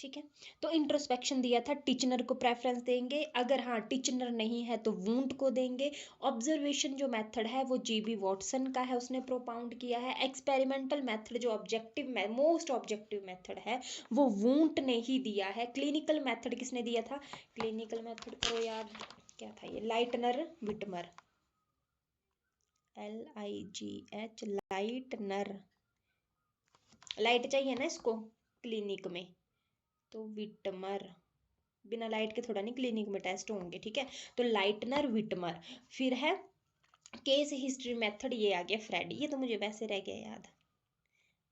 ठीक है। तो इंट्रोस्पेक्शन दिया था, टिचनर को प्रेफरेंस देंगे, अगर हाँ टिचनर नहीं है तो वूंट को देंगे। ऑब्जर्वेशन जो मेथड है वो जीबी वॉटसन का है, उसने प्रोपाउंड किया है। एक्सपेरिमेंटल मेथड जो ऑब्जेक्टिव मोस्ट ऑब्जेक्टिव मेथड है वो वूंट ने ही दिया है। क्लिनिकल मेथड किसने दिया था? क्लिनिकल मेथड को याद क्या था, ये lightener Whitmer, LIGH, lightener. Light चाहिए ना इसको क्लिनिक में, तो विटमर, बिना लाइट के थोड़ा नहीं क्लिनिक में टेस्ट होंगे, ठीक है। तो लाइटनर विटमर। फिर है केस हिस्ट्री मेथड, ये आ गया फ्रेड, ये तो मुझे वैसे रह गया याद।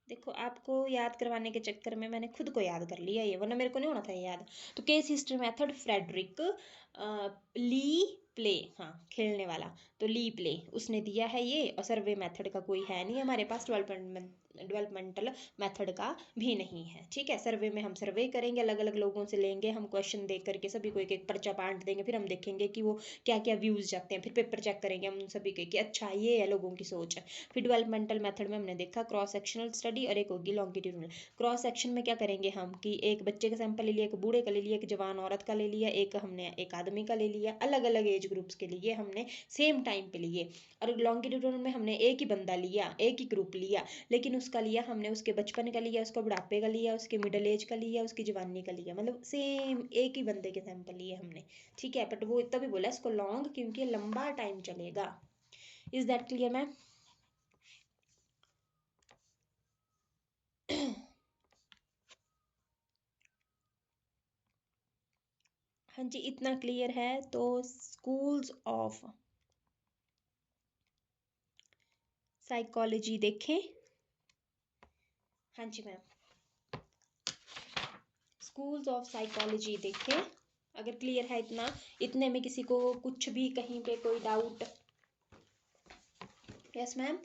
देखो आपको याद करवाने के चक्कर में मैंने खुद को याद कर लिया ये, वरना मेरे को नहीं होना था ये याद। तो केस हिस्ट्री मेथड फ्रेडरिक ली प्ले, हाँ खेलने वाला, तो ली प्ले उसने दिया है ये। और सर्वे मेथड का कोई है नहीं हमारे पास, डेवलपमेंटल मेथड का भी नहीं है, ठीक है। सर्वे में हम सर्वे करेंगे, अलग अलग लोगों से लेंगे हम क्वेश्चन देख करके, सभी को एक एक पर्चा बांट देंगे, फिर हम देखेंगे कि वो क्या क्या व्यूज जाते हैं, फिर पेपर चेक करेंगे हम सभी के कि अच्छा ये है लोगों की सोच है। फिर डेवलपमेंटल मेथड में हमने देखा क्रॉस सेक्शनल स्टडी और एक होगी लॉन्गिट्यूडिनल। क्रॉस सेक्शन में क्या करेंगे हम कि एक बच्चे का सैंपल ले लिया, एक बूढ़े का ले लिया, एक जवान औरत का ले लिया, एक हमने एक आदमी का ले लिया, अलग अलग एज ग्रुप्स के लिए हमने सेम टाइम पे लिए। और लॉन्गिट्यूडिनल में हमने एक ही बंदा लिया, एक ही ग्रुप लिया, लेकिन उसका लिया हमने उसके बचपन का लिया, उसका बुढ़ापे का लिया, उसके मिडिल एज का लिया, उसकी जवानी का लिया, मतलब सेम एक ही बंदे के सैंपल लिए हमने, ठीक है। बट वो तभी बोला इसको लॉन्ग क्योंकि लंबा टाइम चलेगा। Is that clear ma'am? हाँ जी, इतना क्लियर है। तो स्कूल्स ऑफ साइकोलॉजी देखें। हाँ जी मैम, स्कूल्स ऑफ साइकोलॉजी देखें। अगर क्लियर है इतना, इतने में किसी को कुछ भी कहीं पे कोई डाउट? Yes ma'am.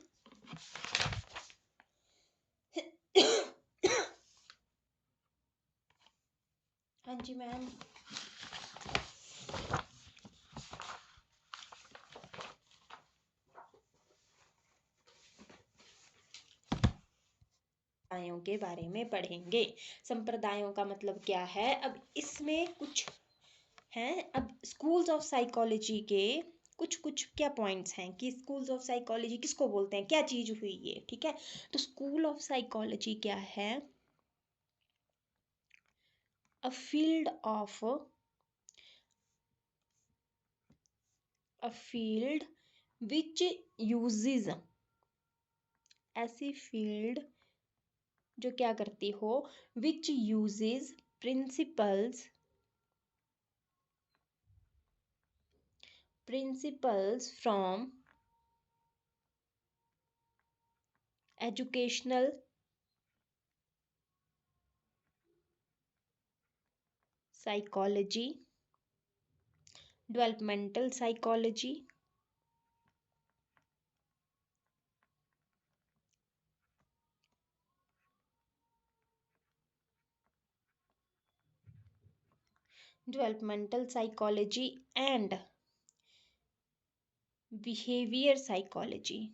हाँ जी मैम। संप्रदायों के बारे में पढ़ेंगे। संप्रदायों का मतलब क्या है, अब इसमें कुछ हैं। अब स्कूल्स ऑफ साइकोलॉजी के कुछ कुछ क्या पॉइंट्स हैं कि स्कूल्स ऑफ साइकोलॉजी किसको बोलते हैं, क्या चीज हुई ये, ठीक है। तो स्कूल ऑफ साइकोलॉजी क्या है? A field of a field which uses, ऐसी फील्ड जो क्या करती हो, which uses principles from educational psychology, developmental psychology, developmental psychology and behavior psychology,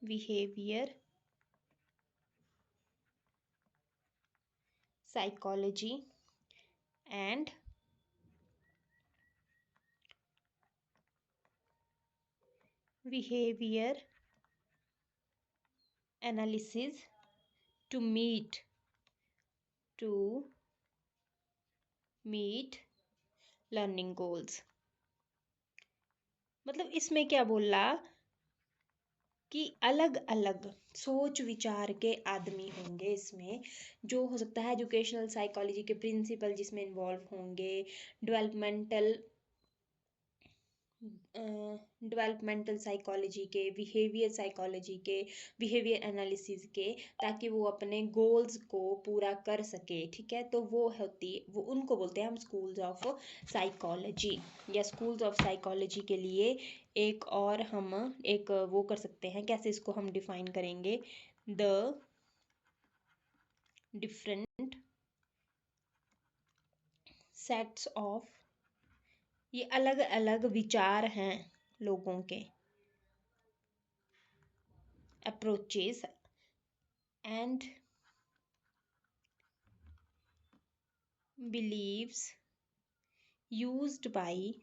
behavior psychology and behavior analysis to meet learning goals। मतलब इसमें क्या बोला कि अलग अलग सोच विचार के आदमी होंगे इसमें, जो हो सकता है एजुकेशनल साइकोलॉजी के प्रिंसिपल जिसमें इन्वॉल्व होंगे, डेवलपमेंटल डेवलपमेंटल साइकोलॉजी के, बिहेवियर साइकोलॉजी के, बिहेवियर एनालिसिस के, ताकि वो अपने गोल्स को पूरा कर सके, ठीक है। तो वो होती, वो उनको बोलते हैं हम स्कूल्स ऑफ साइकोलॉजी। या स्कूल्स ऑफ साइकोलॉजी के लिए एक और हम एक वो कर सकते हैं, कैसे इसको हम डिफाइन करेंगे, द डिफरेंट सेट्स ऑफ, ये अलग अलग विचार हैं लोगों के, approaches and beliefs used by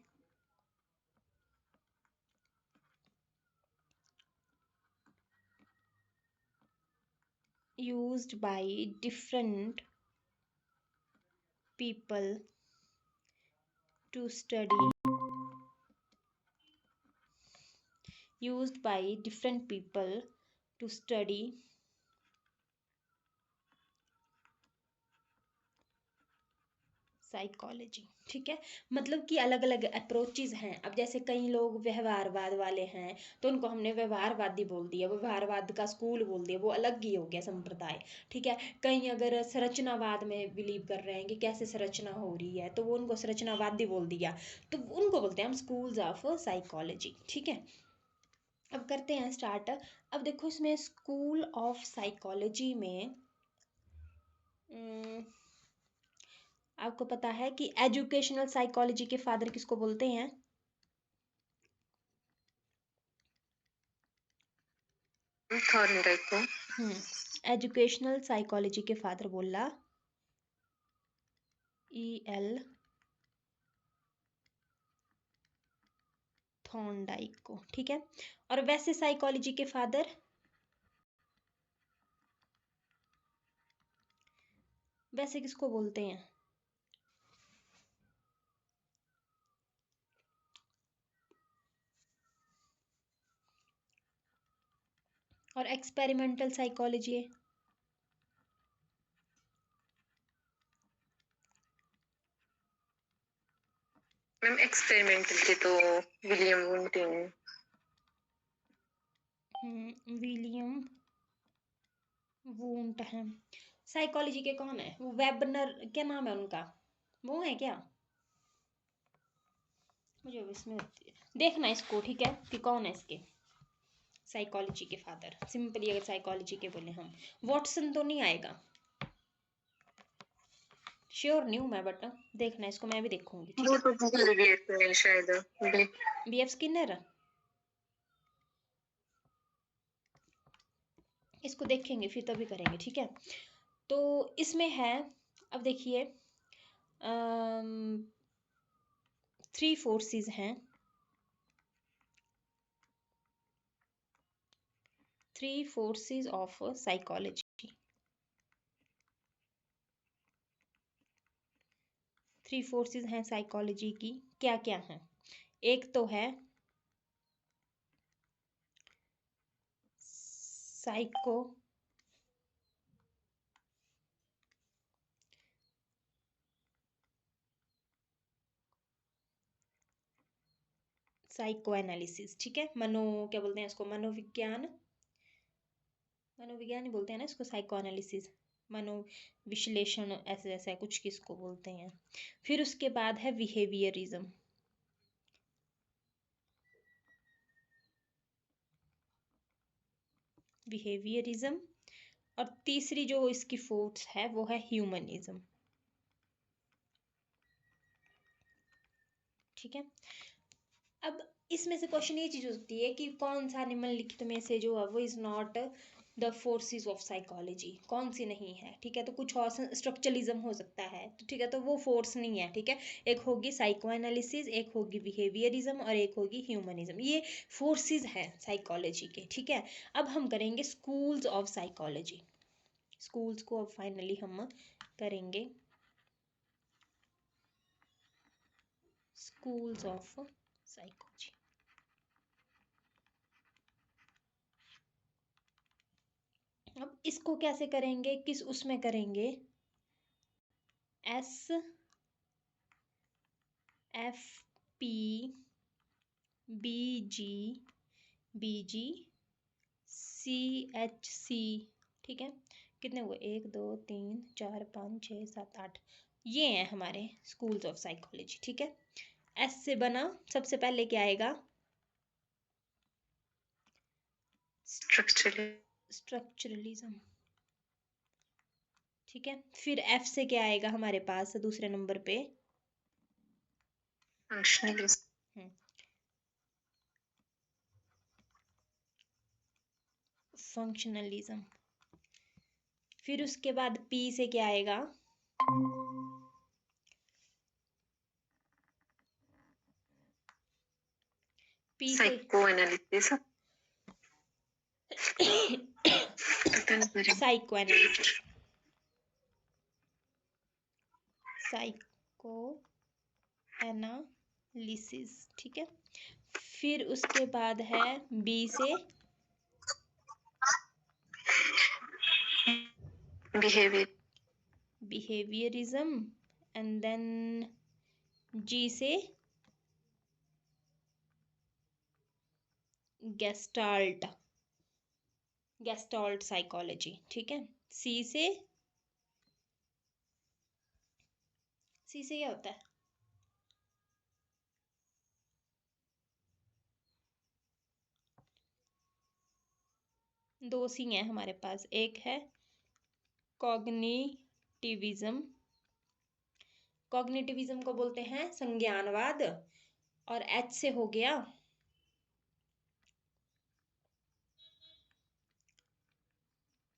different people to study used by different people to study psychology. ठीक है, मतलब कि अलग अलग अप्रोचेज हैं। अब जैसे कई लोग व्यवहारवाद वाले हैं तो उनको हमने व्यवहारवादी बोल दिया, व्यवहारवाद का स्कूल बोल दिया, वो अलग ही हो गया संप्रदाय। ठीक है, कई अगर संरचनावाद में बिलीव कर रहे हैं कि कैसे संरचना हो रही है तो वो उनको संरचनावादी बोल दिया, तो उनको बोलते हैं हम स्कूल्स ऑफ साइकोलॉजी। ठीक है, अब करते हैं स्टार्ट। अब देखो इसमें स्कूल ऑफ साइकोलॉजी में आपको पता है कि एजुकेशनल साइकोलॉजी के फादर किसको बोलते हैं? थॉर्नडाइक को। एजुकेशनल साइकोलॉजी के फादर बोला E.L. थॉर्नडाइक को। ठीक है, और वैसे साइकोलॉजी के फादर वैसे किसको बोलते हैं? और एक्सपेरिमेंटल साइकोलॉजी मैम एक्सपेरिमेंटल के तो विलियम वुंटिंग। विलियम वूंट है। साइकोलॉजी के कौन है? वो वेबनर, क्या नाम है उनका, वो है क्या? मुझे इसमें देखना इसको, ठीक है, कि कौन है इसके साइकोलॉजी के फादर। सिंपली अगर साइकोलॉजी के बोले हम, वॉटसन तो नहीं आएगा, श्योर नहीं हूँ मैं, बट देखना इसको, मैं भी देखूंगी। ठीक वो तो गूगल भी शायद BF स्किनर, इसको देखेंगे फिर तभी करेंगे। ठीक है, तो इसमें है, अब देखिए 3 फोर्सेस हैं, 3 फोर्सेस ऑफ साइकोलॉजी। 3 फोर्सेस हैं साइकोलॉजी की, क्या क्या हैं? एक तो है साइको एनालिसिस। ठीक है, क्या बोलते हैं इसको, मनोविज्ञान ही बोलते हैं ना इसको, साइको एनालिसिस, मनोविश्लेषण, ऐसे ऐसा कुछ किसको बोलते हैं। फिर उसके बाद है बिहेवियरिज्म, और तीसरी जो इसकी फोर्स है वो है ह्यूमनिज्म। ठीक है, अब इसमें से क्वेश्चन ये चीज होती है कि कौन सा निम्नलिखित में से जो है वो is not the forces of psychology, कौन सी नहीं है। ठीक है, तो कुछ और स्ट्रक्चरलिज्म हो सकता है, तो ठीक है, तो वो फोर्स नहीं है। ठीक है, एक होगी साइको एनालिसिस, एक होगी बिहेवियरिज्म और एक होगी ह्यूमनिज्म, ये फोर्सेस हैं साइकोलॉजी के। ठीक है, अब हम करेंगे स्कूल्स ऑफ साइकोलॉजी। स्कूल्स को अब फाइनली हम करेंगे स्कूल्स ऑफ साइकोलॉजी। अब इसको कैसे करेंगे, किस उसमें करेंगे? SFP BG CHC। ठीक है, कितने हुए, 1 2 3 4 5 6 7 8, ये हैं हमारे स्कूल्स ऑफ साइकोलॉजी। ठीक है, S से बना सबसे पहले क्या आएगा? स्ट्रक्चरलिज्म। ठीक है, फिर F से क्या आएगा हमारे पास दूसरे नंबर पे? फंक्शनलिज्म। फिर उसके बाद पी से क्या आएगा, पी से psycho analysis psycho analysis, psycho analysis, ठीक है। फिर उसके बाद है बी से बिहेवियर बिहेवियरिज्म, एंड देन जी से गेस्टाल्ट, गेस्टाल्ट साइकोलॉजी, ठीक है। सी से क्या होता है, दो सी हैं हमारे पास, एक है कॉग्निटिविज्म, कॉग्निटिविज्म को बोलते हैं संज्ञानवाद, और एच से हो गया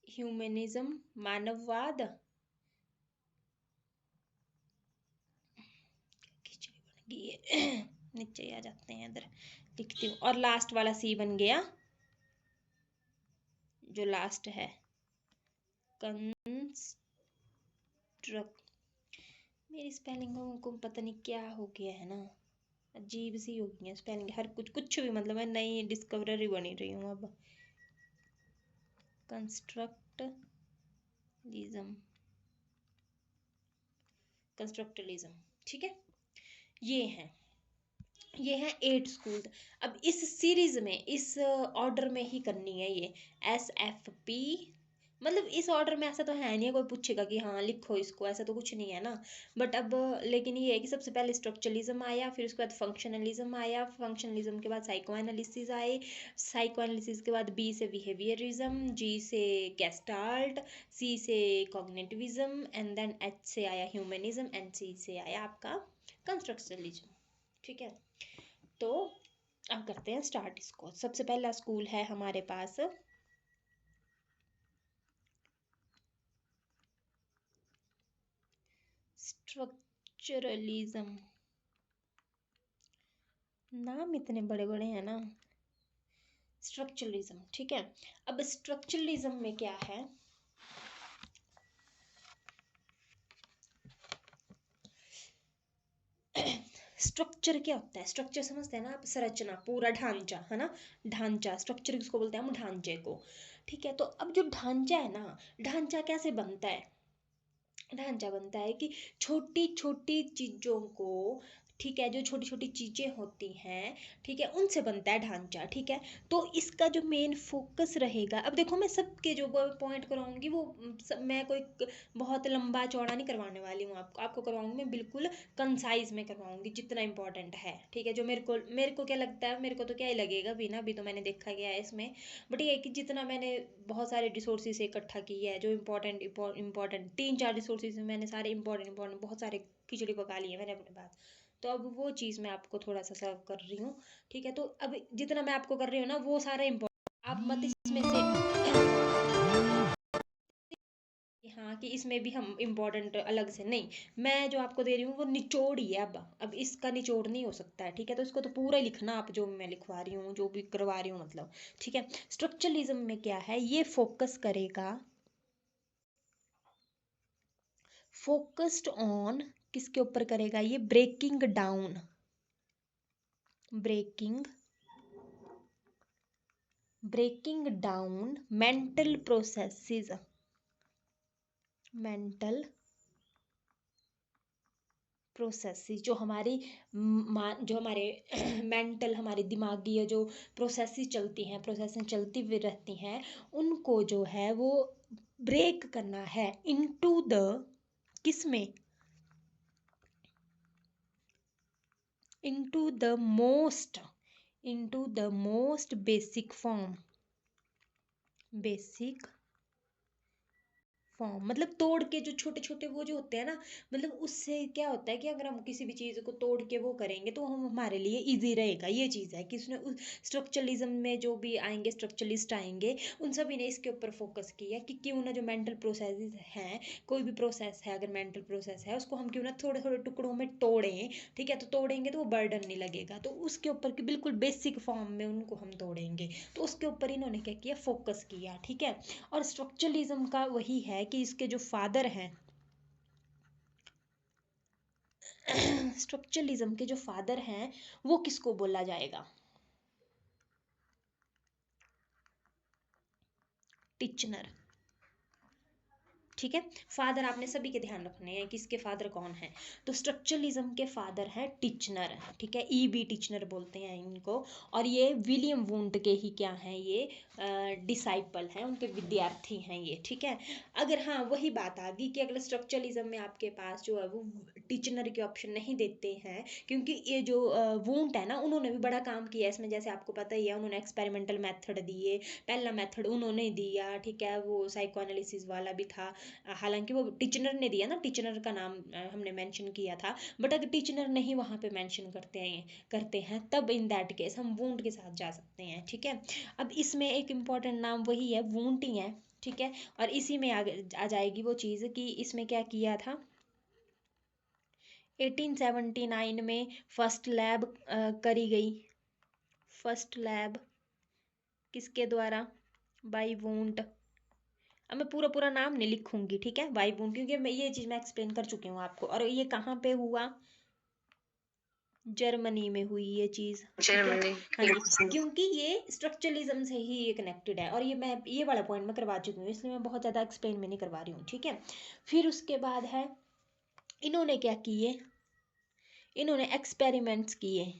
ह्यूमनिज्म, मानववाद, खिचड़ी बन गई है नीचे आ जाते हैं, इधर लिखती हूँ, और लास्ट वाला सी बन गया, जो लास्ट है कंस्ट्रक्ट, मेरी स्पेलिंग को पता नहीं क्या हो गया है ना, अजीब सी हो गई है स्पेलिंग, हर कुछ भी, मतलब मैं नई डिस्कवरर ही बनी रही हूँ अब। कंस्ट्रक्टलिज्म, ठीक है। ये है 8 स्कूल। अब इस सीरीज में, इस ऑर्डर में ही करनी है ये, SFP, मतलब इस ऑर्डर में ऐसा तो है नहीं है कोई पूछेगा कि हाँ लिखो इसको, ऐसा तो कुछ नहीं है ना। बट अब लेकिन ये है कि सबसे पहले स्ट्रक्चरलिज्म आया, फिर उसके बाद फंक्शनलिज्म आया, फंक्शनलिज्म के बाद साइको एनालिसिस आए, साइको एनालिसिस के बाद बी से बिहेवियरिज्म, जी से गेस्टाल्ट, सी से कॉग्निटिविज्म, एंड देन एच से आया ह्यूमनिज्म, एंड सी से आया आपका कंस्ट्रक्शनलिज्म, ठीक है। तो अब करते हैं स्टार्ट इसको। सबसे पहला स्कूल है हमारे पास स्ट्रक्चरलिज्म, नाम इतने बड़े बड़े हैं ना, स्ट्रक्चरलिज्म, ठीक है। अब स्ट्रक्चरलिज्म में क्या है, स्ट्रक्चर क्या होता है, स्ट्रक्चर समझते हैं ना आप, संरचना, पूरा ढांचा, है ना, ढांचा, स्ट्रक्चर किसको बोलते हैं हम, ढांचे को, ठीक है। तो अब जो ढांचा है ना, ढांचा कैसे बनता है, ढांचा बनता है कि छोटी छोटी चीजों को, ठीक है, जो छोटी छोटी चीजें होती हैं, ठीक है, उनसे बनता है ढांचा, ठीक है। तो इसका जो मेन फोकस रहेगा, अब देखो मैं सबके जो पॉइंट कराऊंगी वो मैं कोई बहुत लंबा चौड़ा नहीं करवाने वाली हूँ, आपको करवाऊंगी मैं बिल्कुल कंसाइज में करवाऊंगी, जितना इंपॉर्टेंट है, ठीक है। जो मेरे को क्या लगता है, मेरे को तो क्या ही लगेगा बिना, अभी तो मैंने देखा गया है इसमें, बट ये है कि जितना मैंने बहुत सारे रिसोर्सेज से इकट्ठा किया है, जो इंपॉर्टेंट 3-4 रिसोर्सेज में मैंने सारे इंपॉर्टेंट बहुत सारे खिचड़ी पका ली है मैंने अपने पास, तो अब वो चीज़ मैं आपको थोड़ा सा सर्व कर रही हूँ, ठीक है। तो अब जितना मैं आपको कर रही हूँ ना, वो सारा इंपॉर्टेंट, आप मत इसमें से हाँ कि इसमें भी हम इम्पोर्टेंट अलग से नहीं, मैं जो आपको दे रही हूँ वो निचोड़ ही है, अब इसका निचोड़ नहीं हो सकता है, ठीक है। तो इसको तो पूरा ही लिखना आप, जो मैं लिखवा रही हूँ, जो भी करवा रही हूँ, मतलब, ठीक है। स्ट्रक्चरलिज्म में क्या है, ये फोकस करेगा, फोकस्ड ऑन, किसके ऊपर करेगा ये, breaking down, breaking breaking down mental processes, mental processes, जो हमारी जो हमारे मेंटल, हमारी दिमागी जो प्रोसेसेस चलती हैं, प्रोसेसेस चलती हुई रहती हैं, उनको जो है वो ब्रेक करना है इनटू द, किसमें, into the most basic form, basic form मतलब तोड़ के जो छोटे छोटे वो जो होते हैं ना, मतलब उससे क्या होता है कि अगर हम किसी भी चीज़ को तोड़ के वो करेंगे तो हम हमारे लिए इजी रहेगा। ये चीज़ है कि उसने उस स्ट्रक्चरलिज्म में जो भी आएंगे स्ट्रक्चरलिस्ट आएंगे उन सभी ने इसके ऊपर फोकस किया कि क्यों ना जो मेंटल प्रोसेस हैं, कोई भी प्रोसेस है अगर मेंटल प्रोसेस है उसको हम क्यों ना थोड़े थोड़े टुकड़ों में तोड़ें। ठीक है, तो तोड़ेंगे तो वो बर्डन नहीं लगेगा, तो उसके ऊपर कि बिल्कुल बेसिक फॉर्म में उनको हम तोड़ेंगे, तो उसके ऊपर इन्होंने क्या किया, फोकस किया। ठीक है, और स्ट्रक्चरलिज्म का वही है कि इसके जो फादर हैं स्ट्रक्चरलिज्म के जो फादर हैं वो किसको बोला जाएगा, टिचनर। ठीक है, फादर आपने सभी के ध्यान रखने हैं कि इसके फादर कौन है, तो स्ट्रक्चरलिज्म के फादर है टिचनर। ठीक है, ई बी टिचनर बोलते हैं इनको, और ये विलियम वुंड के ही क्या हैं, ये डिसाइपल हैं, उनके विद्यार्थी हैं ये। ठीक है, अगर हाँ वही बात आ गई कि अगर स्ट्रक्चरलिज्म में आपके पास जो है वो टिचनर के ऑप्शन नहीं देते हैं, क्योंकि ये जो वुंट है ना उन्होंने भी बड़ा काम किया इसमें, जैसे आपको पता ही है उन्होंने एक्सपेरिमेंटल मेथड दिए, पहला मेथड उन्होंने दिया। ठीक है, वो साइको एनालिसिस वाला भी था, हालांकि वो टिचनर ने दिया ना, टिचनर का नाम हमने मेंशन किया था, बट अगर टिचनर नहीं वहाँ पे मेंशन करते हैं तब इन दैट केस हम वुंट के साथ जा सकते हैं। ठीक है, अब इसमें एक इम्पॉर्टेंट नाम वही है, वुंट ही है। ठीक है, और इसी में आ जाएगी वो चीज़ कि इसमें क्या किया था, 1879 में फर्स्ट लैब करी गई, फर्स्ट लैब किसके द्वारा, बाय वुंट। अब मैं पूरा पूरा नाम नहीं लिखूंगी, ठीक है, बाय वुंट, क्योंकि मैं ये चीज़ मैं एक्सप्लेन कर चुकी हूँ आपको, और ये कहाँ पे हुआ, जर्मनी में हुई ये चीज़। ठीक है, जर्मनी। हाँ जी, क्योंकि ये स्ट्रक्चरलिज्म से ही ये कनेक्टेड है, और ये मैं ये वाला पॉइंट मैं करवा चुकी हूँ, इसलिए मैं बहुत ज़्यादा एक्सप्लेन में नहीं करवा रही हूँ। ठीक है, फिर उसके बाद है इन्होंने क्या किए, इन्होंने एक्सपेरिमेंट्स किए,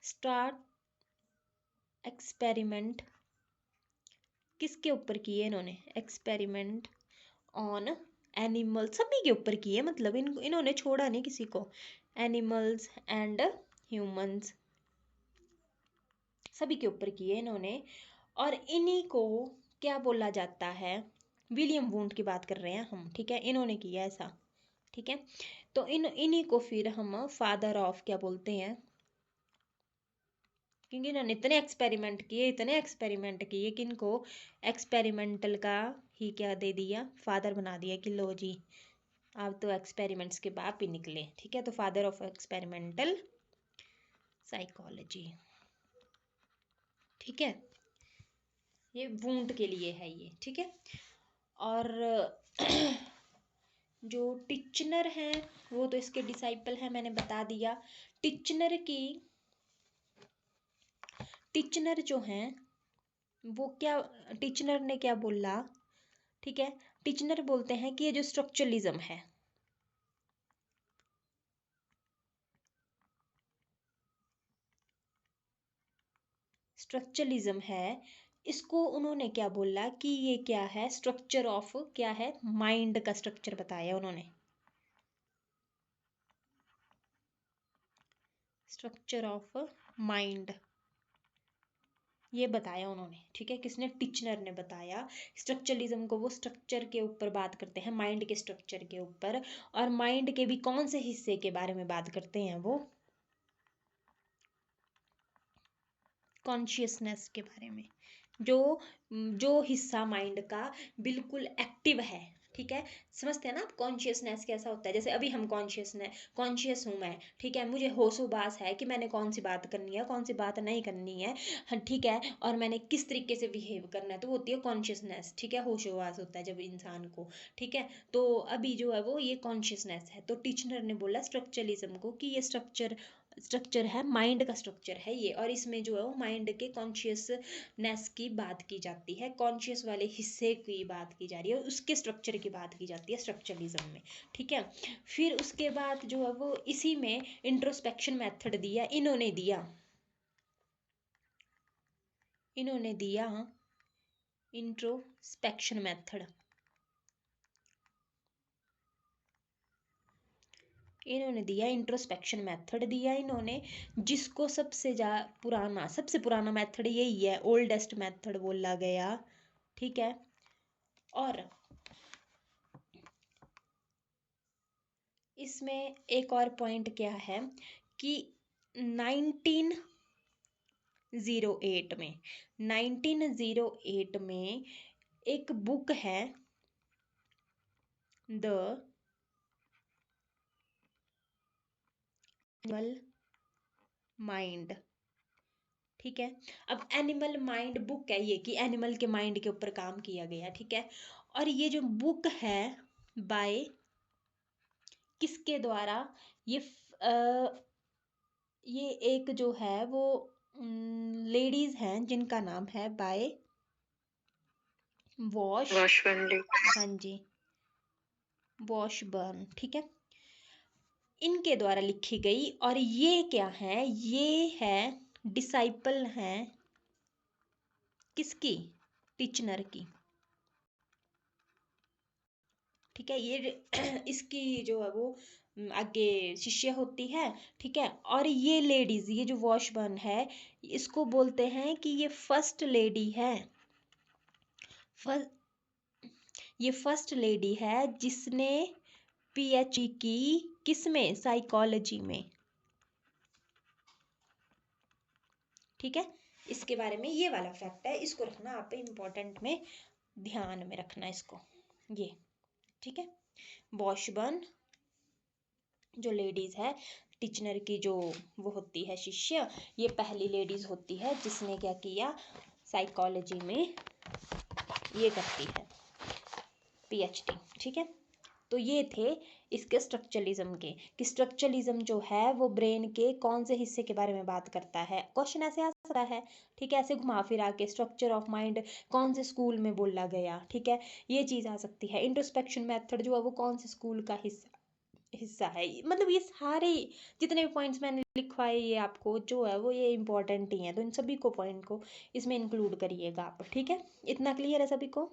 स्टार्ट एक्सपेरिमेंट किसके ऊपर किए, इन्होंने एक्सपेरिमेंट ऑन एनिमल, सभी के ऊपर किए, मतलब इन्होंने छोड़ा नहीं किसी को, एनिमल्स एंड ह्यूमंस, सभी के ऊपर किए इन्होंने। और इन्हीं को क्या बोला जाता है, विलियम वुंट की बात कर रहे हैं हम। ठीक है, इन्होंने किया ऐसा। ठीक है, तो इन्हीं को फिर हम फादर ऑफ क्या बोलते हैं, क्योंकि इन्होंने इतने एक्सपेरिमेंट किए, इतने एक्सपेरिमेंट किए कि इनको एक्सपेरिमेंटल का ही क्या दे दिया, फादर बना दिया कि लो जी आप तो एक्सपेरिमेंट्स के बाप ही निकले। ठीक है, तो फादर ऑफ एक्सपेरिमेंटल साइकोलॉजी। ठीक है, ये वुंट के लिए है ये। ठीक है, और जो टिचनर हैं वो तो इसके डिसाइपल हैं, मैंने बता दिया। टिचनर जो हैं वो क्या, टिचनर ने क्या बोला, ठीक है, टिचनर बोलते हैं कि ये जो स्ट्रक्चरलिज्म है, स्ट्रक्चरलिज्म है, इसको उन्होंने क्या बोला कि ये क्या है, स्ट्रक्चर ऑफ क्या है, माइंड का स्ट्रक्चर बताया उन्होंने, स्ट्रक्चर ऑफ माइंड ये बताया उन्होंने। ठीक है, किसने, टिचनर ने बताया। स्ट्रक्चरलिज्म को वो स्ट्रक्चर के ऊपर बात करते हैं, माइंड के स्ट्रक्चर के ऊपर, और माइंड के भी कौन से हिस्से के बारे में बात करते हैं, वो कॉन्शियसनेस के बारे में, जो जो हिस्सा माइंड का बिल्कुल एक्टिव है। ठीक है, समझते हैं ना आप कॉन्शियसनेस कैसा होता है, जैसे अभी हम कॉन्शियस हूँ मैं। ठीक है, मुझे होशोबास है कि मैंने कौन सी बात करनी है, कौन सी बात नहीं करनी है। हाँ, ठीक है, और मैंने किस तरीके से बिहेव करना है, तो वो होती है कॉन्शियसनेस। ठीक है, होशोबास होता है जब इंसान को। ठीक है, तो अभी जो है वो ये कॉन्शियसनेस है, तो टीचनर ने बोला स्ट्रक्चरलिज्म को कि ये स्ट्रक्चर है, माइंड का स्ट्रक्चर है ये, और इसमें जो है वो माइंड के कॉन्शियसनेस की बात की जाती है, कॉन्शियस वाले हिस्से की बात की जा रही है, उसके स्ट्रक्चर की बात की जाती है स्ट्रक्चरलिज्म में। ठीक है, फिर उसके बाद जो है वो इसी में इंट्रोस्पेक्शन मेथड दिया, इन्होंने दिया इंट्रोस्पेक्शन मेथड, इन्होंने दिया इंट्रोस्पेक्शन मेथड दिया इन्होंने, जिसको सबसे पुराना मेथड यही है, ओल्डेस्ट मेथड बोला गया। ठीक है, और इसमें एक और पॉइंट क्या है कि 1908 में एक बुक है द एनिमल माइंड। ठीक है, अब एनिमल माइंड बुक है ये, कि एनिमल के माइंड के ऊपर काम किया गया। ठीक है, और ये जो बुक है बाय किसके द्वारा, ये ये एक जो है वो लेडीज हैं जिनका नाम है बाय वॉश, हाँ जी, वॉशबर्न। ठीक है, इनके द्वारा लिखी गई, और ये क्या है, ये है डिसाइपल हैं किसकी, टिचनर की। ठीक है, ये इसकी जो है वो आगे शिष्य होती है। ठीक है, और ये लेडीज, ये जो वॉशबर्न है, इसको बोलते हैं कि ये फर्स्ट लेडी है। ये फर्स्ट लेडी है जिसने पीएचडी की किसमें, साइकोलॉजी में। ठीक है, इसके बारे में ये वाला फैक्ट है, इसको रखना आप इम्पोर्टेंट में, ध्यान में रखना इसको ये। ठीक है, वॉशबर्न जो लेडीज है, टिचनर की जो वो होती है शिष्य, ये पहली लेडीज होती है जिसने क्या किया, साइकोलॉजी में ये करती है पीएचडी। ठीक है, तो ये थे इसके स्ट्रक्चरलिज्म के, कि स्ट्रक्चरलिज्म जो है वो ब्रेन के कौन से हिस्से के बारे में बात करता है। क्वेश्चन ऐसे आ सकता है। ठीक है, ऐसे घुमा फिरा के स्ट्रक्चर ऑफ माइंड कौन से स्कूल में बोला गया। ठीक है, ये चीज़ आ सकती है। इंट्रोस्पेक्शन मेथड जो है वो कौन से स्कूल का हिस्सा है। मतलब ये सारे जितने भी पॉइंट्स मैंने लिखवाए ये आपको जो है वो ये इंपॉर्टेंट ही हैं, तो इन सभी को पॉइंट को इसमें इंक्लूड करिएगा आप। ठीक है, इतना क्लियर है सभी को?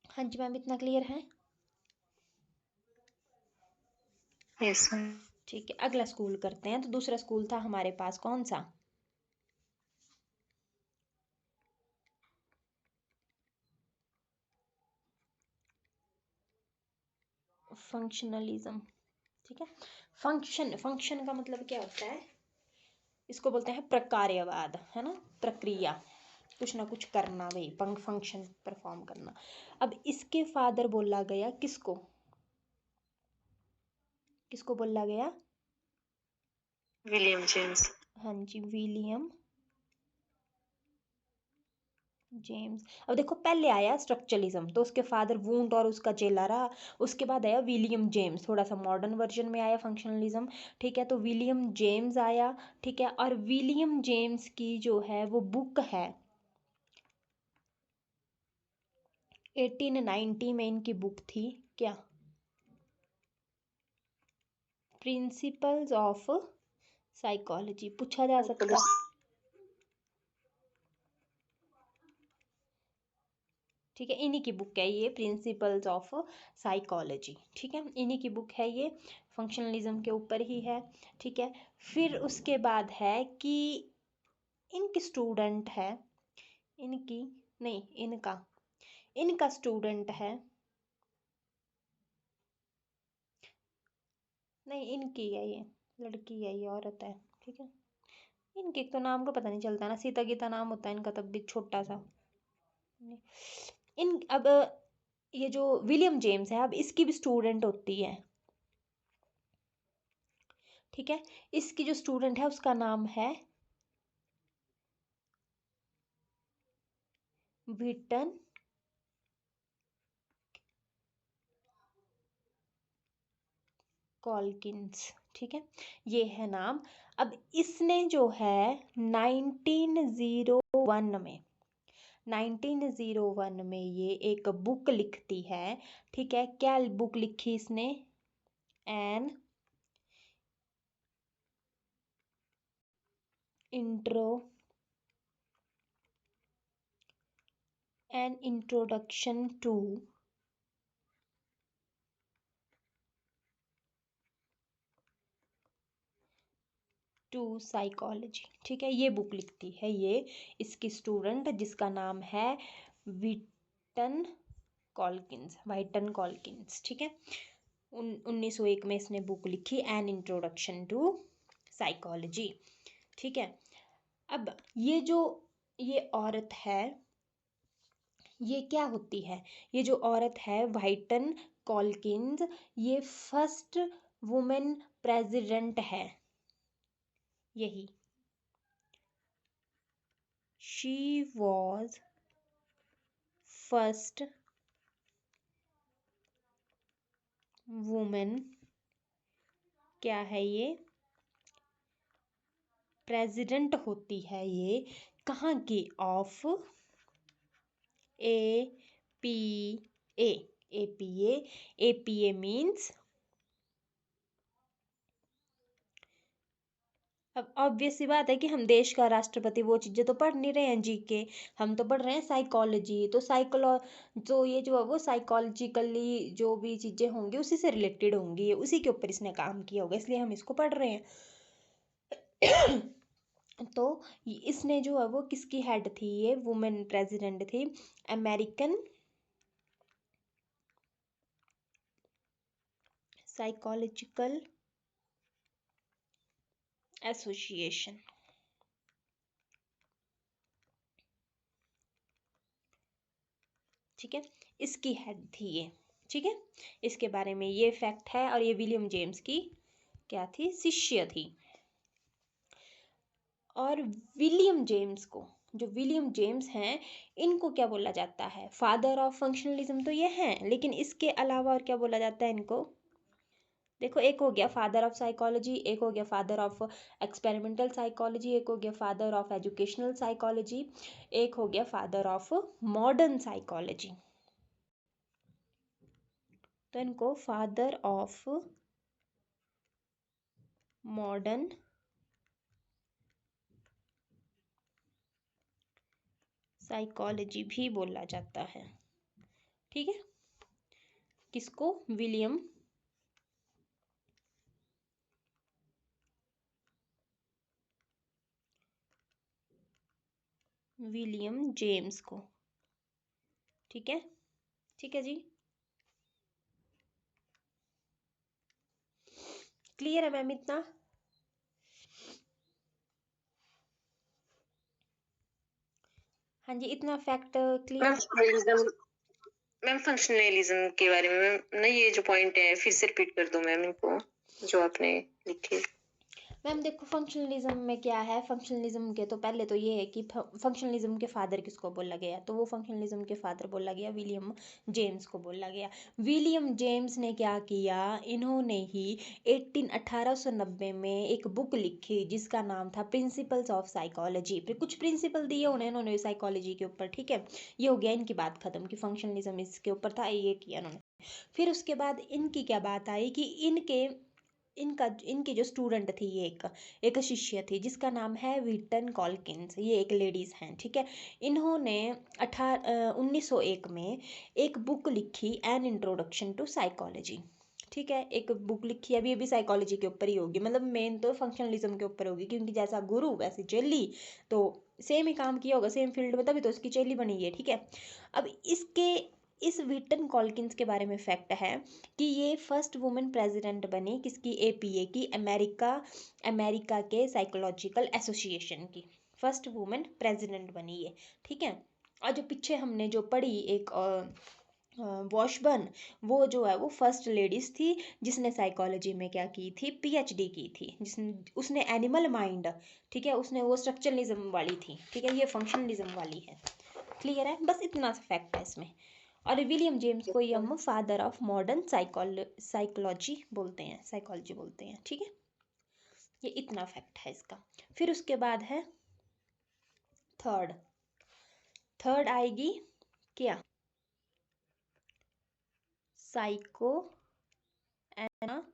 हाँ जी मैम, इतना क्लियर है? Yes ma'am. ठीक है, अगला स्कूल करते हैं। तो दूसरा स्कूल था हमारे पास कौन सा, फंक्शनलिज्म। ठीक है, फंक्शन का मतलब क्या होता है, इसको बोलते हैं प्रकार्यवाद, है ना, प्रक्रिया, कुछ ना कुछ करना, भाई फंक्शन परफॉर्म करना। अब इसके फादर बोला गया किसको, किसको बोला गया, विलियम जेम्स। हाँ जी, विलियम जेम्स। अब देखो, पहले आया स्ट्रक्चरलिज्म, तो उसके फादर वुंट और उसका चेला रहा। उसके बाद आया विलियम जेम्स, थोड़ा सा मॉडर्न वर्जन में आया फंक्शनलिज्म। ठीक है, तो विलियम जेम्स आया। ठीक है, और विलियम जेम्स की जो है वो बुक है 1890 में, इनकी बुक थी क्या, प्रिंसिपल्स ऑफ साइकोलॉजी। पूछा जा सकता है। ठीक है, इन्हीं की बुक है ये, प्रिंसिपल्स ऑफ साइकोलॉजी। ठीक है, इन्हीं की बुक है ये, फंक्शनलिज्म के ऊपर ही है। ठीक है, फिर उसके बाद है कि इनकी स्टूडेंट है, इनकी नहीं, इनका इनका स्टूडेंट है, नहीं इनकी है ये, लड़की है ये, औरत है। ठीक है, इनके तो नाम का पता नहीं चलता ना, सीता गीता नाम होता है इनका, तब भी छोटा सा। इन अब ये जो विलियम जेम्स है, अब इसकी भी स्टूडेंट होती है। ठीक है, इसकी जो स्टूडेंट है उसका नाम है विटन कॉल्किंस। ठीक है, ये है नाम। अब इसने जो है 1901 में, 1901 में ये एक बुक लिखती है। ठीक है, क्या बुक लिखी इसने, an intro an introduction to psychology. ठीक है, ये बुक लिखती है ये इसकी स्टूडेंट, जिसका नाम है व्हिटन कॉल्किंस, ठीक है। 1901 में इसने बुक लिखी एन इंट्रोडक्शन टू साइकोलॉजी, ठीक है। अब ये औरत है, ये क्या होती है, ये जो औरत है व्हाइटन कॉल्किंस, ये फर्स्ट वुमेन प्रेसिडेंट है, यही शी वॉज फर्स्ट वुमेन, क्या है ये, प्रेसिडेंट होती है ये, कहाँ की, ऑफ APA, APA मीन्स, अब ऑब्वियस सी बात है कि हम देश का राष्ट्रपति वो चीजें तो पढ़ नहीं रहे हैं जीके, हम तो पढ़ रहे हैं साइकोलॉजी, तो तो ये जो है वो साइकोलॉजिकली जो भी चीजें होंगी उसी से रिलेटेड होंगी, उसी के ऊपर इसने काम किया होगा, इसलिए हम इसको पढ़ रहे हैं। तो इसने जो है वो किसकी हेड थी, ये वुमेन प्रेसिडेंट थी, अमेरिकन साइकोलॉजिकल एसोसिएशन, ठीक है, इसकी हेड थी ये, ठीक है। इसके बारे में ये फैक्ट है, और ये विलियम जेम्स की क्या थी, शिष्य थी। और जो विलियम जेम्स हैं, इनको क्या बोला जाता है, फादर ऑफ फंक्शनलिज्म तो ये हैं, लेकिन इसके अलावा और क्या बोला जाता है इनको, देखो, एक हो गया फादर ऑफ साइकोलॉजी, एक हो गया फादर ऑफ एक्सपेरिमेंटल साइकोलॉजी, एक हो गया फादर ऑफ एजुकेशनल साइकोलॉजी, एक हो गया फादर ऑफ मॉडर्न साइकोलॉजी। तो इनको फादर ऑफ मॉडर्न साइकोलॉजी भी बोला जाता है, ठीक है। किसको, विलियम जेम्स को, ठीक है, ठीक है जी, क्लियर है मैम इतना। हाँ जी, इतना फैक्ट क्लियर। मैम फंक्शनलिज्म के बारे में मैम ना, ये जो पॉइंट है फिर से रिपीट कर दो मैम इनको, जो आपने लिखे। मैम देखो, फंक्शनलिज्म में क्या है, फंक्शनलिज्म के तो पहले तो ये है कि फंक्शनलिज्म के फादर किसको बोला गया, तो वो फंक्शनलिज्म के फादर बोला गया विलियम जेम्स को बोला गया। विलियम जेम्स ने क्या किया, इन्होंने ही 1890 में एक बुक लिखी जिसका नाम था प्रिंसिपल्स ऑफ साइकोलॉजी, फिर कुछ प्रिंसिपल दिए उन्होंने साइकोलॉजी के ऊपर, ठीक है। ये हो गया इनकी बात खत्म कि फंक्शनलिज्म इसके ऊपर था, ये किया उन्होंने। फिर उसके बाद इनकी क्या बात आई कि इनकी जो स्टूडेंट थी, ये एक शिष्य थी जिसका नाम है व्हिटन कॉल्किंस, ये एक लेडीज़ हैं, ठीक है। इन्होंने 1901 में एक बुक लिखी एन इंट्रोडक्शन टू साइकोलॉजी, ठीक है। एक बुक लिखी, अभी अभी साइकोलॉजी के ऊपर ही होगी, मतलब मेन तो फंक्शनलिज्म के ऊपर होगी, क्योंकि जैसा गुरु वैसी चेली, तो सेम ही काम किया होगा सेम फील्ड में, तभी तो उसकी चेली बनी है, ठीक है। अब इस व्हिटन कॉल्किंस के बारे में फैक्ट है कि ये फर्स्ट वुमेन प्रेसिडेंट बनी, किसकी, APA की, अमेरिका के साइकोलॉजिकल एसोसिएशन की फर्स्ट वुमेन प्रेसिडेंट बनी ये, ठीक है। और जो पीछे हमने जो पढ़ी एक वॉशबर्न, वो जो है वो फर्स्ट लेडीज थी जिसने साइकोलॉजी में क्या की थी, PhD की थी, जिसने उसने एनिमल माइंड, ठीक है, उसने वो स्ट्रक्चरलिज्म वाली थी, ठीक है, ये फंक्शनलिज्म वाली है, क्लियर है, बस इतना सा फैक्ट है इसमें। और विलियम जेम्स को ये हम फादर ऑफ मॉडर्न साइकोलॉजी बोलते हैं, ठीक है। ये इतना फैक्ट है इसका। फिर उसके बाद है थर्ड आएगी क्या, साइको एनालिसिस,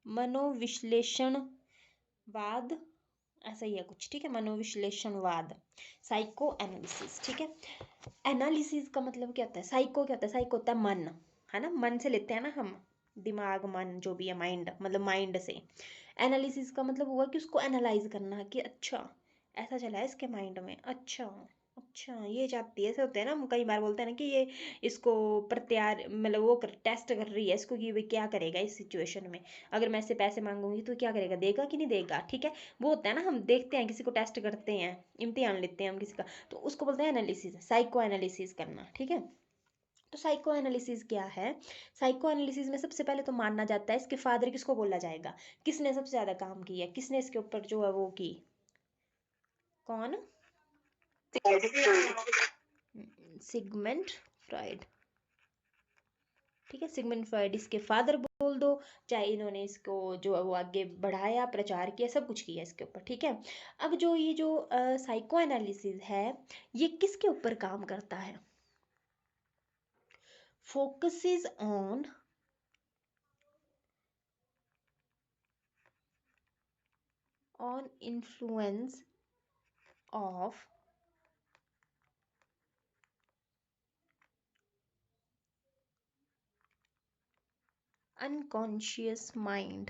मनोविश्लेषणवाद, ऐसा ही है कुछ, ठीक है, मनोविश्लेषणवाद, साइको एनालिसिस, ठीक है। एनालिसिस का मतलब क्या होता है, साइको क्या होता है, साइको होता है मन, है ना, मन से लेते हैं ना हम, दिमाग मन जो भी है, माइंड मतलब माइंड से। एनालिसिस का मतलब हुआ कि उसको एनालाइज करना, कि अच्छा ऐसा चला है इसके माइंड में। अच्छा अच्छा, ये चाहती है। ऐसे होते हैं ना, हम कई बार बोलते हैं ना कि ये इसको प्रत्यार मतलब वो टेस्ट कर रही है इसको कि वे क्या करेगा इस सिचुएशन में। अगर मैं इससे पैसे मांगूंगी तो क्या करेगा, देगा कि नहीं देगा, ठीक है। वो होता है ना, हम देखते हैं किसी को, टेस्ट करते हैं, इम्तिहान लेते हैं हम किसी का, तो उसको बोलते हैं एनालिसिस, साइको एनालिसिस करना, ठीक है। तो साइको एनालिसिस क्या है? साइको एनालिसिस में सबसे पहले तो मानना जाता है इसके फादर किसको बोला जाएगा, किसने सबसे ज्यादा काम किया, किसने इसके ऊपर जो है वो की, कौन? सिगमंड फ्रॉइड, ठीक है। सिगमंड फ्रॉइड इसके फादर बोल दो, चाहे इन्होंने इसको जो है वो आगे बढ़ाया, प्रचार किया, सब कुछ किया इसके ऊपर, ठीक है। अब जो ये जो साइको एनालिसिस है, ये किसके ऊपर काम करता है? Focuses on influence of unconscious mind,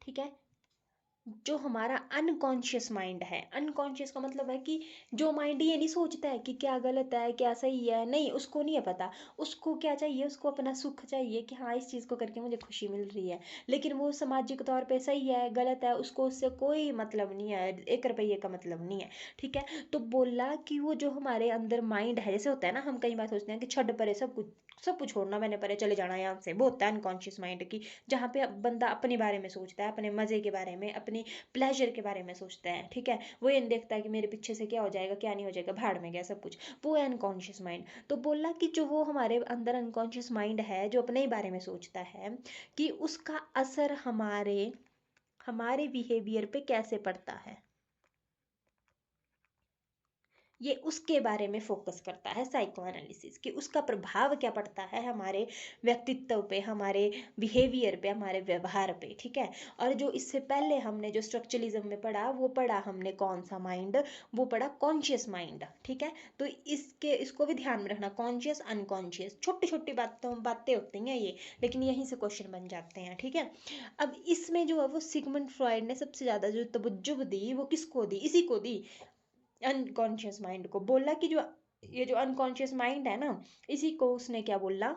ठीक है। जो हमारा अनकॉन्शियस माइंड है, अनकॉन्शियस का मतलब है कि जो माइंड ये नहीं सोचता है कि क्या गलत है क्या सही है, नहीं, उसको नहीं है पता। उसको क्या चाहिए, उसको अपना सुख चाहिए कि हाँ इस चीज़ को करके मुझे खुशी मिल रही है। लेकिन वो सामाजिक तौर पे सही है गलत है, उसको उससे कोई मतलब नहीं है, 1 रुपये का मतलब नहीं है, ठीक है। तो बोला कि वो जो हमारे अंदर माइंड है, जैसे होता है ना, हम कई बार सोचते हैं कि छड़ परे सब कुछ, सब कुछ छोड़ना, मैंने परे चले जाना यहाँ से, वो होता है अनकॉन्शियस माइंड की, जहाँ पे बंदा अपने बारे में सोचता है, अपने मजे के बारे में, अपनी प्लेजर के बारे में सोचता है, ठीक है। वो ये नहीं देखता है कि मेरे पीछे से क्या हो जाएगा क्या नहीं हो जाएगा, भाड़ में गया सब कुछ। वो है अनकॉन्शियस माइंड। तो बोला कि जो वो हमारे अंदर अनकॉन्शियस माइंड है जो अपने ही बारे में सोचता है, कि उसका असर हमारे हमारे बिहेवियर पे कैसे पड़ता है, ये उसके बारे में फोकस करता है साइको एनालिसिस, कि उसका प्रभाव क्या पड़ता है हमारे व्यक्तित्व पे, हमारे बिहेवियर पे, हमारे व्यवहार पे, ठीक है। और जो इससे पहले हमने जो स्ट्रक्चरलिज्म में पढ़ा, वो पढ़ा हमने कौन सा माइंड, वो पढ़ा कॉन्शियस माइंड, ठीक है। तो इसको भी ध्यान में रखना, कॉन्शियस अनकॉन्शियस, छोटी छोटी बातें होती हैं ये, लेकिन यहीं से क्वेश्चन बन जाते हैं, ठीक है। अब इसमें जो है वो सिगमंड फ्रॉइड ने सबसे ज्यादा जो तवज्जो दी वो किसको दी, इसी को दी, अनकॉन्शियस माइंड को। बोला कि जो ये जो अनकॉन्शियस माइंड है ना, इसी को उसने क्या बोला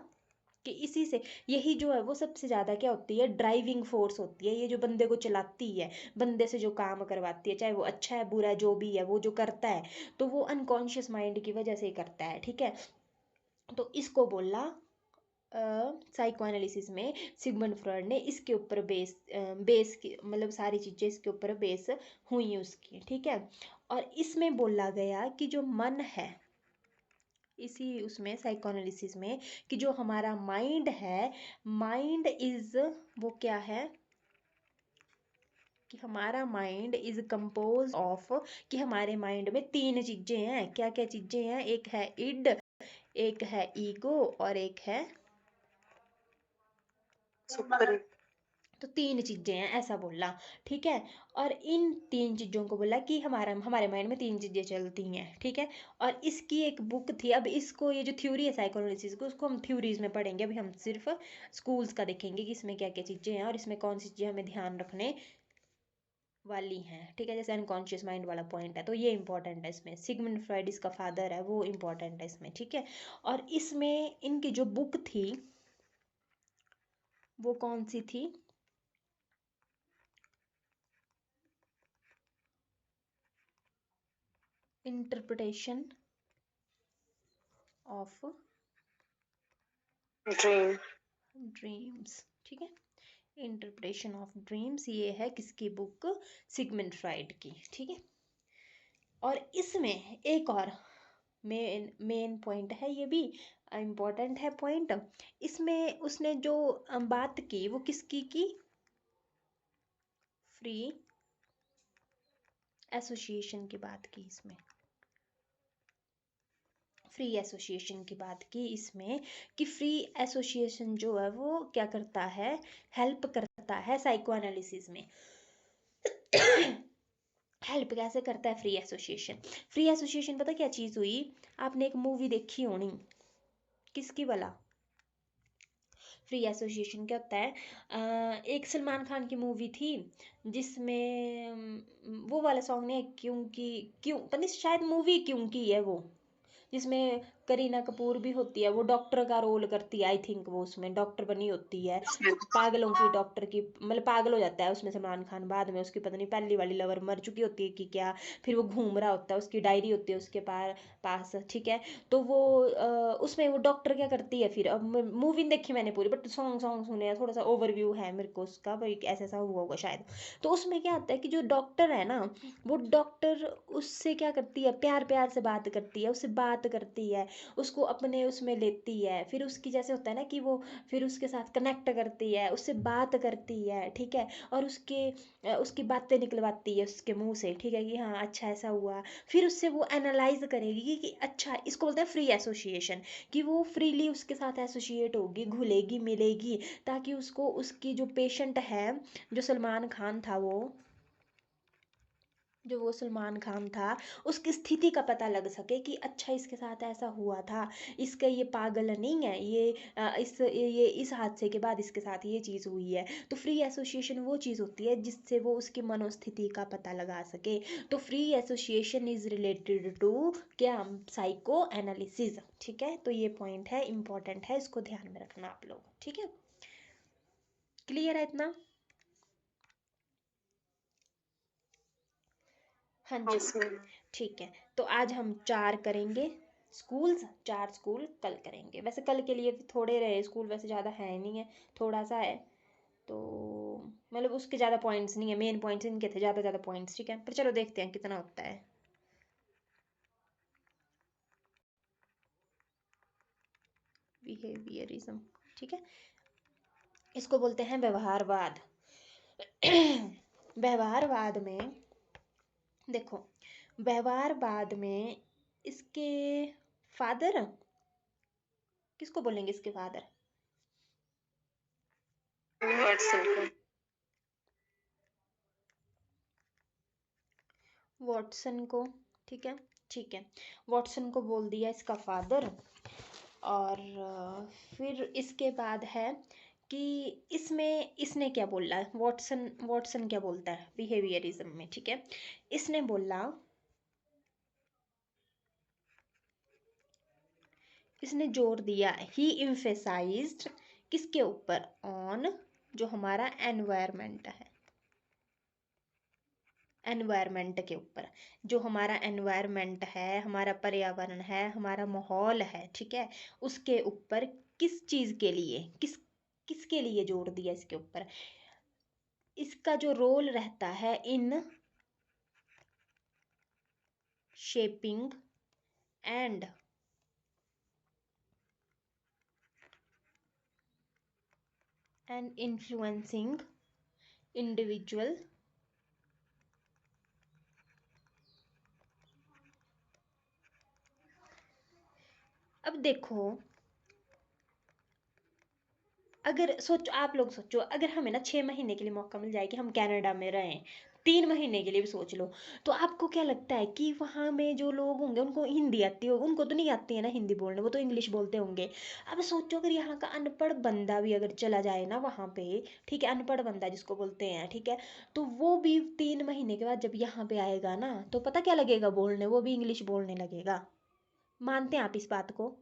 कि इसी से, यही जो है वो सबसे ज्यादा क्या होती है, ड्राइविंग फोर्स होती है, ये जो बंदे को चलाती है, बंदे से जो काम करवाती है, चाहे वो अच्छा है बुरा है जो भी है, वो जो करता है तो वो अनकॉन्शियस माइंड की वजह से ही करता है, ठीक है। तो इसको बोला साइको एनालिसिस में सिगमंड फ्रॉइड ने, इसके ऊपर बेस की मतलब सारी चीजें इसके ऊपर बेस हुई उसकी, ठीक है। और इसमें बोला गया कि जो मन है, इसी उसमें साइको एनालिसिस में, कि जो हमारा माइंड है, माइंड इज, वो क्या है, कि हमारा माइंड इज कंपोज ऑफ, कि हमारे माइंड में 3 चीजें हैं, क्या क्या चीजें हैं, एक है इड, एक है ईगो, और एक है सुपर। तो 3 चीजें हैं ऐसा बोला, ठीक है। और इन 3 चीजों को बोला कि हमारे माइंड में 3 चीजें चलती हैं, ठीक है। और इसकी एक बुक थी, अब इसको ये जो थ्योरी है साइकोएनालिसिस को, उसको हम थ्योरीज में पढ़ेंगे, अभी हम सिर्फ स्कूल्स का देखेंगे कि इसमें क्या क्या चीजें हैं और इसमें कौन सी चीजें हमें ध्यान रखने वाली हैं, ठीक है। जैसे अनकॉन्शियस माइंड वाला पॉइंट है तो ये इंपॉर्टेंट है इसमें, सिगमंड फ्रॉइड इसका फादर है, वो इंपॉर्टेंट है इसमें, ठीक है। और इसमें इनकी जो बुक थी वो कौन सी थी, इंटरप्रिटेशन ऑफ ड्रीम। ड्रीम्स, ठीक है। इंटरप्रिटेशन ऑफ ड्रीम्स, ये है किसकी बुक, सिगमंड फ्रॉइड की, ठीक है। और इसमें एक और मेन मेन पॉइंट है, ये भी इम्पोर्टेंट है पॉइंट, इसमें उसने जो बात की वो किसकी की, फ्री एसोसिएशन की बात की इसमें, फ्री एसोसिएशन की बात की इसमें, कि फ्री एसोसिएशन जो है वो क्या करता है, हेल्प करता है साइको एनालिसिस में। हेल्प कैसे करता है फ्री एसोसिएशन, फ्री एसोसिएशन पता क्या चीज़ हुई, आपने एक मूवी देखी होनी, किसकी वाला, फ्री एसोसिएशन क्या होता है? एक सलमान खान की मूवी थी जिसमें वो वाला सॉन्ग नहीं है, क्योंकि क्यों पता नहीं, शायद मूवी क्यों की है वो, जिसमें करीना कपूर भी होती है, वो डॉक्टर का रोल करती है, आई थिंक वो उसमें डॉक्टर बनी होती है, पागलों की डॉक्टर की, मतलब पागल हो जाता है उसमें सलमान खान, बाद में उसकी पता नहीं पहली वाली लवर मर चुकी होती है कि क्या, फिर वो घूम रहा होता है, उसकी डायरी होती है उसके पास, ठीक है। तो वो उसमें वो डॉक्टर क्या करती है, फिर अब मूवी नहीं देखी मैंने पूरी, बट सॉन्ग सॉन्ग सुने हैं, थोड़ा सा ओवरव्यू है मेरे को उसका, भाई ऐसा ऐसा हुआ होगा शायद। तो उसमें क्या होता है कि जो डॉक्टर है ना, वो डॉक्टर उससे क्या करती है, प्यार प्यार से बात करती है, उससे बात करती है, उसको अपने उसमें लेती है, फिर उसकी जैसे होता है ना कि वो फिर उसके साथ कनेक्ट करती है, उससे बात करती है, ठीक है, और उसकी बातें निकलवाती है उसके मुंह से, ठीक है, कि हाँ अच्छा ऐसा हुआ, फिर उससे वो एनालाइज करेगी कि अच्छा, इसको बोलते हैं फ्री एसोसिएशन, कि वो फ्रीली उसके साथ एसोसिएट होगी, घुलेगी मिलेगी, ताकि उसको उसकी जो पेशेंट है, जो सलमान खान था वो सलमान खान था, उसकी स्थिति का पता लग सके कि अच्छा इसके साथ ऐसा हुआ था, इसका ये पागल नहीं है, ये इस हादसे के बाद इसके साथ ये चीज़ हुई है। तो फ्री एसोसिएशन वो चीज़ होती है जिससे वो उसकी मनोस्थिति का पता लगा सके। तो free association is related to क्या, साइको एनालिसिस, ठीक है। तो ये पॉइंट है, इंपॉर्टेंट है, इसको ध्यान में रखना आप लोग, ठीक है। क्लियर है इतना? हाँ जी, यस मैम। ठीक है। तो आज हम 4 करेंगे स्कूल्स, 4 स्कूल कल करेंगे। वैसे कल के लिए थोड़े रहे स्कूल, वैसे ज़्यादा है नहीं है, थोड़ा सा है, तो मतलब उसके ज़्यादा पॉइंट्स नहीं है, मेन पॉइंट्स इनके थे, ज़्यादा ज़्यादा पॉइंट्स, ठीक है। पर चलो देखते हैं कितना होता है। बिहेवियरिज्म, ठीक है, इसको बोलते हैं व्यवहारवाद। व्यवहारवाद में देखो, व्यवहारवाद में इसके फादर, किसको बोलेंगे इसके फादर? वाटसन को। वॉटसन को, ठीक है, ठीक है, वॉटसन को बोल दिया इसका फादर। और फिर इसके बाद है कि इसमें इसने क्या बोला है, वॉटसन वॉटसन क्या बोलता है बिहेवियरिज्म में, ठीक है। इसने बोला, इसने जोर दिया, ही इम्फेसाइज्ड किसके ऊपर, ऑन जो हमारा एनवायरमेंट है, एनवायरमेंट के ऊपर, जो हमारा एनवायरमेंट है, हमारा पर्यावरण है, हमारा माहौल है, ठीक है, उसके ऊपर किस चीज़ के लिए, किसके लिए जोर दिया इसके ऊपर, इसका जो रोल रहता है in shaping and influencing individual अब देखो, अगर सोचो, आप लोग सोचो, अगर हमें ना 6 महीने के लिए मौका मिल जाए कि हम कनाडा में रहें, 3 महीने के लिए भी सोच लो, तो आपको क्या लगता है कि वहाँ में जो लोग होंगे उनको हिंदी आती होगी? उनको तो नहीं आती है ना हिंदी बोलने, वो तो इंग्लिश बोलते होंगे। अब सोचो अगर यहाँ का अनपढ़ बंदा भी अगर चला जाए ना वहाँ पे, ठीक है, अनपढ़ बंदा जिसको बोलते हैं, ठीक है, तो वो भी 3 महीने के बाद जब यहाँ पे आएगा ना, तो पता क्या लगेगा बोलने, वो भी इंग्लिश बोलने लगेगा। मानते हैं आप इस बात को?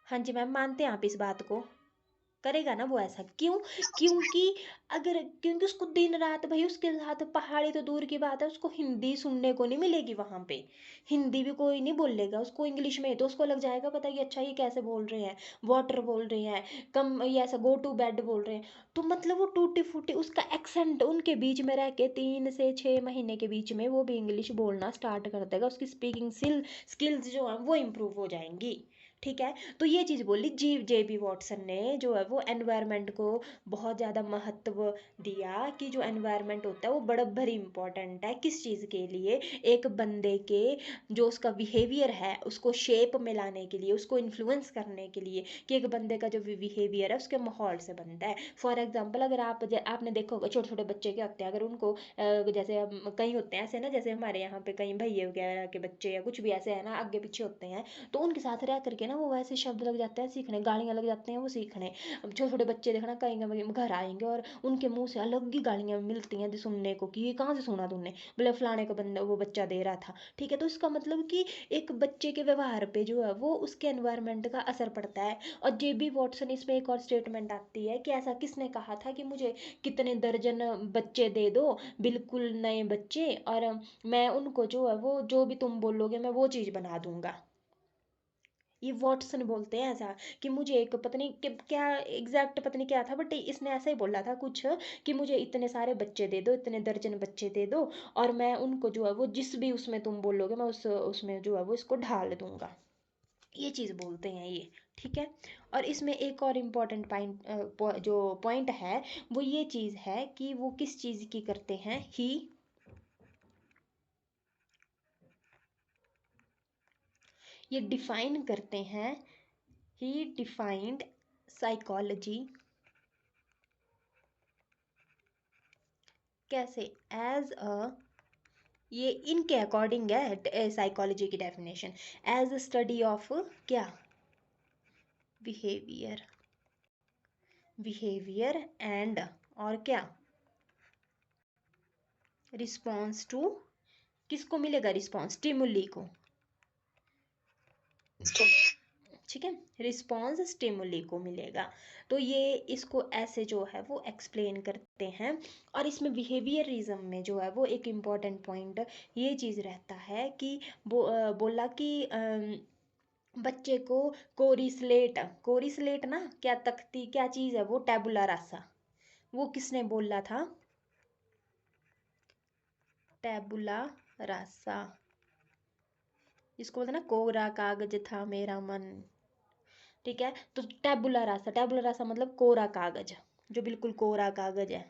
हाँ जी मैम, मानते हैं आप इस बात को? करेगा ना वो ऐसा, क्यों? क्योंकि क्योंकि उसको दिन रात भाई उसके साथ, पहाड़ी तो दूर की बात है, उसको हिंदी सुनने को नहीं मिलेगी वहां पे, हिंदी भी कोई नहीं बोलेगा, उसको इंग्लिश में, तो उसको लग जाएगा पता कि अच्छा ये कैसे बोल रहे हैं, वाटर बोल रहे हैं, कम ये ऐसा गो टू बेड बोल रहे हैं, तो मतलब वो टूटी फूटी उसका एक्सेंट, उनके बीच में रह के 3 से 6 महीने के बीच में वो भी इंग्लिश बोलना स्टार्ट कर देगा, उसकी स्पीकिंग स्किल्स जो है वो इम्प्रूव हो जाएंगी, ठीक है। तो ये चीज़ बोली JB वॉटसन ने, जो है वो एनवायरनमेंट को बहुत ज़्यादा महत्व दिया, कि जो एनवायरनमेंट होता है वो बड़ा भारी इंपॉर्टेंट है, किस चीज़ के लिए, एक बंदे के जो उसका बिहेवियर है उसको शेप में लाने के लिए, उसको इन्फ्लुएंस करने के लिए, कि एक बंदे का जो बिहेवियर है उसके माहौल से बनता है। फॉर एग्जाम्पल, अगर आपने देखा होगा छोटे छोटे बच्चे क्या होते हैं, अगर उनको जैसे कई होते हैं ऐसे ना, जैसे हमारे यहाँ पे कई भैया वगैरह के बच्चे या कुछ भी ऐसे है ना, आगे पीछे होते हैं, तो उनके साथ रह करके के ना वो वैसे शब्द लग जाते हैं सीखने, गालियाँ लग जाते हैं वो सीखने। अब छोटे छोटे बच्चे देखना कहेंगे घर आएंगे और उनके मुंह से अलग ही गालियाँ मिलती हैं सुनने को कि ये कहाँ से सुना तुमने, बोले फलाने का बंदा वो बच्चा दे रहा था। ठीक है, तो इसका मतलब कि एक बच्चे के व्यवहार पे जो है वो उसके एनवायरनमेंट का असर पड़ता है। और जेबी वॉटसन इसमें एक और स्टेटमेंट आती है कि ऐसा किसने कहा था कि मुझे कितने दर्जन बच्चे दे दो, बिल्कुल नए बच्चे, और मैं उनको जो है वो जो भी तुम बोलोगे मैं वो चीज़ बना दूंगा। ये वॉटसन बोलते हैं ऐसा कि मुझे एक पता नहीं क्या एग्जैक्ट पता नहीं क्या था, बट इसने ऐसा ही बोला था कुछ कि मुझे इतने सारे बच्चे दे दो, इतने दर्जन बच्चे दे दो, और मैं उनको जो है वो जिस भी उसमें तुम बोलोगे मैं उसमें जो है वो इसको ढाल दूंगा। ये चीज़ बोलते हैं ये। ठीक है, और इसमें एक और इम्पोर्टेंट पॉइंट जो पॉइंट है वो ये चीज़ है कि वो किस चीज़ की करते हैं, ही ये डिफाइन करते हैं, ही डिफाइंड साइकोलॉजी कैसे, एज अ, ये इनके अकॉर्डिंग है साइकोलॉजी की definition, as a study of क्या, बिहेवियर, बिहेवियर एंड, और क्या, रिस्पॉन्स टू, किसको मिलेगा रिस्पॉन्स, स्टिमुली को। ठीक है, रिस्पॉन्स स्टिमुली को मिलेगा। तो ये इसको ऐसे जो है वो एक्सप्लेन करते हैं। और इसमें बिहेवियरिज्म में जो है वो एक इम्पॉर्टेंट पॉइंट ये चीज़ रहता है कि बोला कि बच्चे को कोरी स्लेट ना क्या तख्ती क्या चीज़ है वो, टैबुला रासा, वो किसने बोला था, टैबुला रासा, इसको बोलते ना कोरा कागज था मेरा मन। ठीक है, तो टैबुला रासा मतलब कोरा कागज, जो बिल्कुल कोरा कागज है।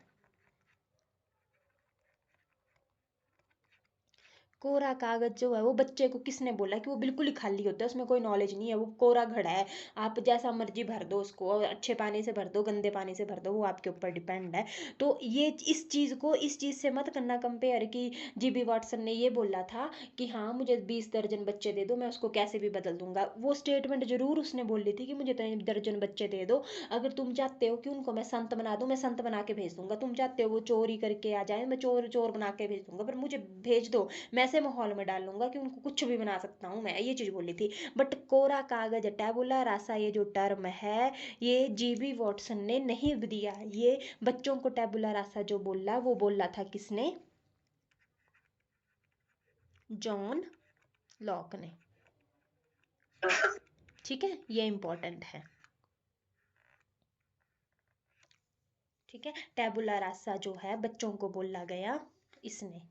कोरा कागज जो है वो बच्चे को किसने बोला कि वो बिल्कुल ही खाली होता है, उसमें कोई नॉलेज नहीं है, वो कोरा घड़ा है, आप जैसा मर्जी भर दो उसको, और अच्छे पानी से भर दो गंदे पानी से भर दो, वो आपके ऊपर डिपेंड है। तो ये इस चीज़ को इस चीज़ से मत करना कंपेयर कि जीबी वाटसन ने ये बोला था कि हाँ मुझे 20 दर्जन बच्चे दे दो मैं उसको कैसे भी बदल दूंगा। वो स्टेटमेंट जरूर उसने बोली थी कि मुझे 3 दर्जन बच्चे दे दो, अगर तुम चाहते हो कि उनको मैं संत बना दूं मैं संत बना के भेज दूंगा, तुम चाहते हो वो चोरी करके आ जाए मैं चोर चोर बना के भेज दूंगा, पर मुझे भेज दो, मैं ऐसे माहौल में डाल लूंगा कि उनको कुछ भी बना सकता हूँ मैं, ये चीज़ बोली थी। बट कोरा कागज टैबुला रासा ये जो टर्म है ये जीबी वॉटसन ने नहीं दिया, ये बच्चों को टैबुला रासा जो बोला वो बोला था किसने, जॉन लॉक ने। ठीक है, ये इंपॉर्टेंट है। ठीक है, टैबुला रासा जो है बच्चों को बोला गया इसने,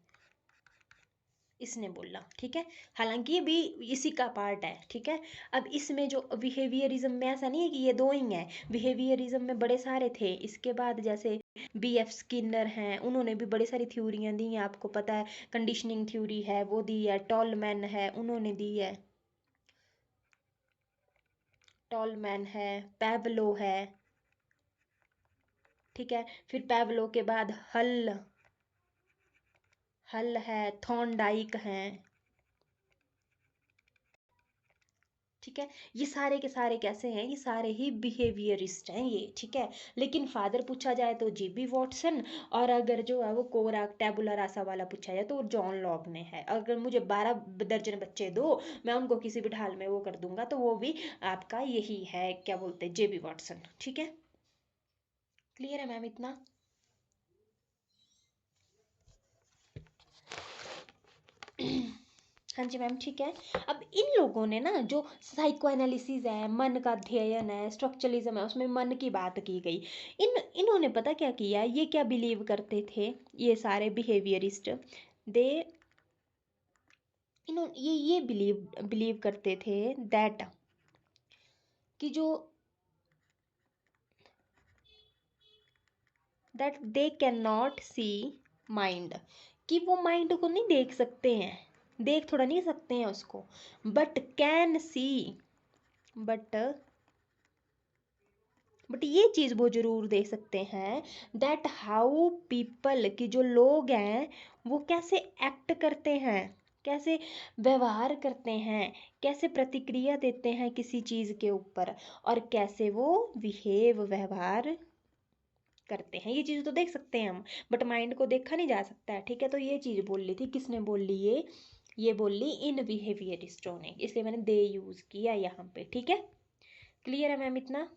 इसने बोला। ठीक है, हालांकि ये भी इसी का पार्ट है। ठीक है, अब इसमें जो बिहेवियरिज्म में ऐसा नहीं है कि ये दो ही हैं, बिहेवियरिज्म में बड़े सारे थे इसके बाद, जैसे BF स्किनर हैं उन्होंने भी बड़ी सारी थ्योरियां दी हैं, आपको पता है, कंडीशनिंग थ्योरी है वो दी है, टॉलमैन है उन्होंने दी है, टॉलमैन है, पैवलो है। ठीक है, फिर पैवलो के बाद हल हल है, थॉर्नडाइक हैं। ठीक है, ये सारे के सारे कैसे हैं, ये सारे ही बिहेवियरिस्ट हैं ये। ठीक है, लेकिन फादर पूछा जाए तो जीबी वॉटसन, और अगर जो है वो कोरा टैबुला रासा वाला पूछा जाए तो जॉन लॉग ने है। अगर मुझे 12 दर्जन बच्चे दो मैं उनको किसी भी ढाल में वो कर दूंगा, तो वो भी आपका यही है, क्या बोलते हैं, जेबी वॉटसन। ठीक है, क्लियर है मैम इतना। हाँ जी मैम, ठीक है। अब इन लोगों ने ना जो साइको एनालिसिस है, मन का अध्ययन है, स्ट्रक्चरलिज्म है, उसमें मन की बात की गई। इन्होंने पता क्या किया, ये क्या बिलीव करते थे ये सारे बिहेवियरिस्ट, दे ये बिलीव बिलीव करते थे दैट कि जो that they can not see mind, कि वो माइंड को नहीं देख सकते हैं, देख थोड़ा नहीं सकते हैं उसको, बट कैन सी, बट ये चीज़ वो जरूर दे सकते हैं दैट हाउ पीपल, कि जो लोग हैं वो कैसे एक्ट करते हैं, कैसे व्यवहार करते हैं, कैसे प्रतिक्रिया देते हैं किसी चीज़ के ऊपर, और कैसे वो व्यवहार करते हैं। ये चीज़ तो देख सकते हैं हम, बट माइंड को देखा नहीं जा सकता है, ठीक है। तो ये चीज़ बोल ली थी, किसने बोल ली ये बोल ली इन बिहेवियरिस्टों ने, इसलिए मैंने दे यूज़ किया यहाँ पे, ठीक है। क्लियर है मैम इतना?